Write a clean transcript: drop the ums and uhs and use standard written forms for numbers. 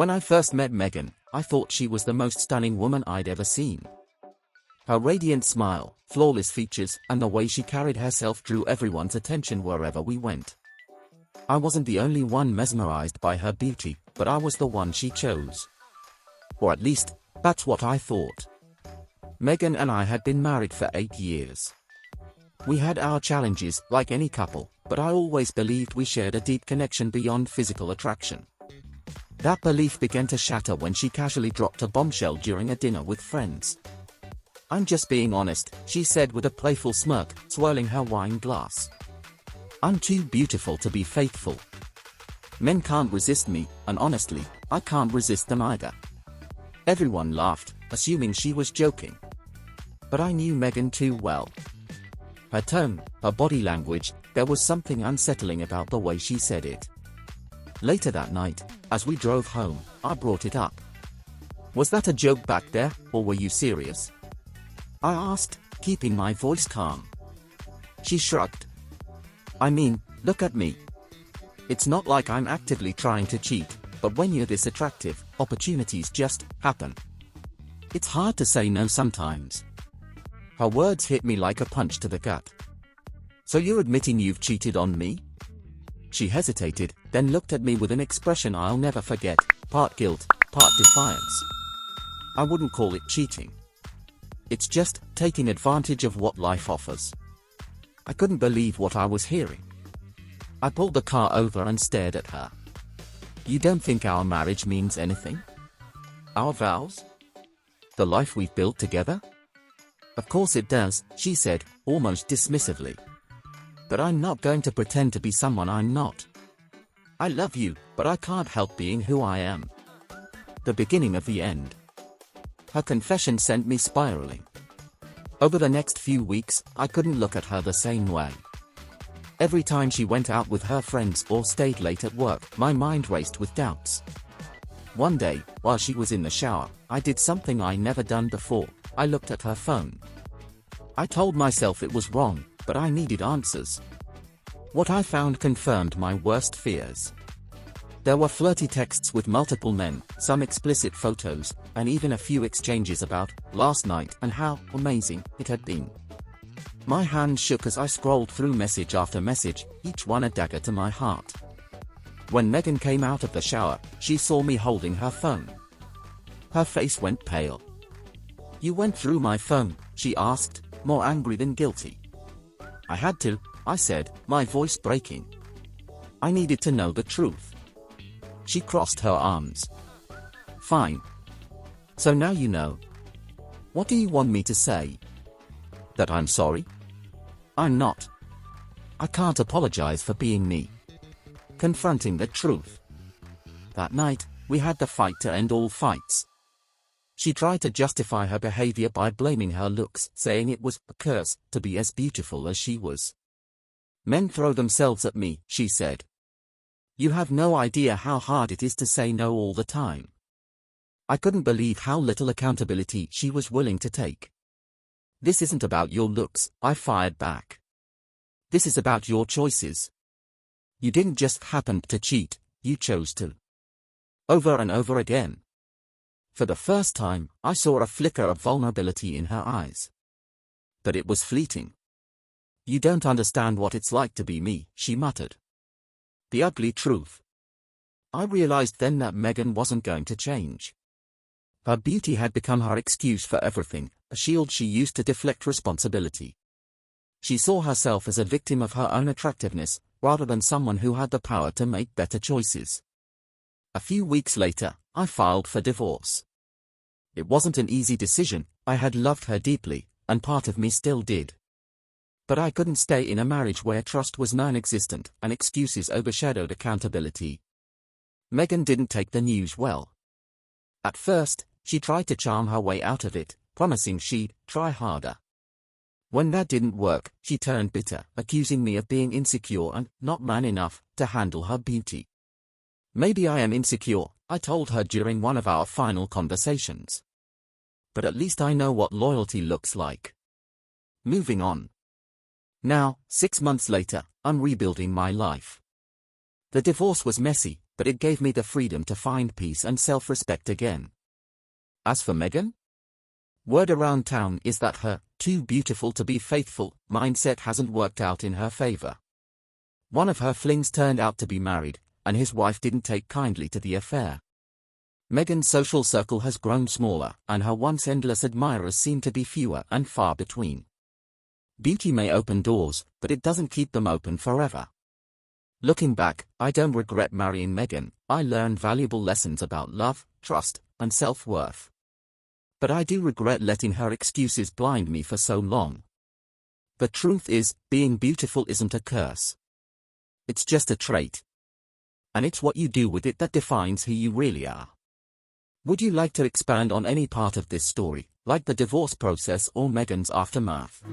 When I first met Megan, I thought she was the most stunning woman I'd ever seen. Her radiant smile, flawless features, and the way she carried herself drew everyone's attention wherever we went. I wasn't the only one mesmerized by her beauty, but I was the one she chose. Or at least, that's what I thought. Megan and I had been married for 8 years. We had our challenges, like any couple, but I always believed we shared a deep connection beyond physical attraction. That belief began to shatter when she casually dropped a bombshell during a dinner with friends. "I'm just being honest," she said with a playful smirk, swirling her wine glass. "I'm too beautiful to be faithful. Men can't resist me, and honestly, I can't resist them either." Everyone laughed, assuming she was joking. But I knew Megan too well. Her tone, her body language, there was something unsettling about the way she said it. Later that night, as we drove home, I brought it up. "Was that a joke back there, or were you serious?" I asked, keeping my voice calm. She shrugged. "I mean, look at me. It's not like I'm actively trying to cheat, but when you're this attractive, opportunities just happen. It's hard to say no sometimes." Her words hit me like a punch to the gut. "So you're admitting you've cheated on me?" She hesitated, then looked at me with an expression I'll never forget, part guilt, part defiance. "I wouldn't call it cheating. It's just taking advantage of what life offers." I couldn't believe what I was hearing. I pulled the car over and stared at her. "You don't think our marriage means anything? Our vows? The life we've built together?" "Of course it does," she said, almost dismissively. "But I'm not going to pretend to be someone I'm not. I love you, but I can't help being who I am." The beginning of the end. Her confession sent me spiraling. Over the next few weeks, I couldn't look at her the same way. Every time she went out with her friends or stayed late at work, my mind raced with doubts. One day, while she was in the shower, I did something I never done before. I looked at her phone. I told myself it was wrong, but I needed answers. What I found confirmed my worst fears. There were flirty texts with multiple men, some explicit photos, and even a few exchanges about last night and how amazing it had been. My hand shook as I scrolled through message after message, each one a dagger to my heart. When Megan came out of the shower, she saw me holding her phone. Her face went pale. "You went through my phone?" she asked, more angry than guilty. "I had to," I said, my voice breaking. I needed to know the truth. She crossed her arms. "Fine. So now you know. What do you want me to say? That I'm sorry? I'm not. I can't apologize for being me." Confronting the truth. That night, we had the fight to end all fights. She tried to justify her behavior by blaming her looks, saying it was a curse to be as beautiful as she was. "Men throw themselves at me," she said. "You have no idea how hard it is to say no all the time." I couldn't believe how little accountability she was willing to take. "This isn't about your looks," I fired back. "This is about your choices. You didn't just happen to cheat, you chose to." Over and over again. For the first time, I saw a flicker of vulnerability in her eyes. But it was fleeting. "You don't understand what it's like to be me," she muttered. The ugly truth. I realized then that Megan wasn't going to change. Her beauty had become her excuse for everything, a shield she used to deflect responsibility. She saw herself as a victim of her own attractiveness, rather than someone who had the power to make better choices. A few weeks later, I filed for divorce. It wasn't an easy decision. I had loved her deeply, and part of me still did. But I couldn't stay in a marriage where trust was non-existent and excuses overshadowed accountability. Megan didn't take the news well. At first, she tried to charm her way out of it, promising she'd try harder. When that didn't work, she turned bitter, accusing me of being insecure and not man enough to handle her beauty. "Maybe I am insecure," I told her during one of our final conversations. "But at least I know what loyalty looks like." Moving on. Now, 6 months later, I'm rebuilding my life. The divorce was messy, but it gave me the freedom to find peace and self-respect again. As for Meghan, word around town is that her "too beautiful to be faithful" mindset hasn't worked out in her favor. One of her flings turned out to be married, and his wife didn't take kindly to the affair. Meghan's social circle has grown smaller, and her once endless admirers seem to be fewer and far between. Beauty may open doors, but it doesn't keep them open forever. Looking back, I don't regret marrying Meghan. I learned valuable lessons about love, trust, and self-worth. But I do regret letting her excuses blind me for so long. The truth is, being beautiful isn't a curse. It's just a trait. And it's what you do with it that defines who you really are. Would you like to expand on any part of this story, like the divorce process or Meghan's aftermath?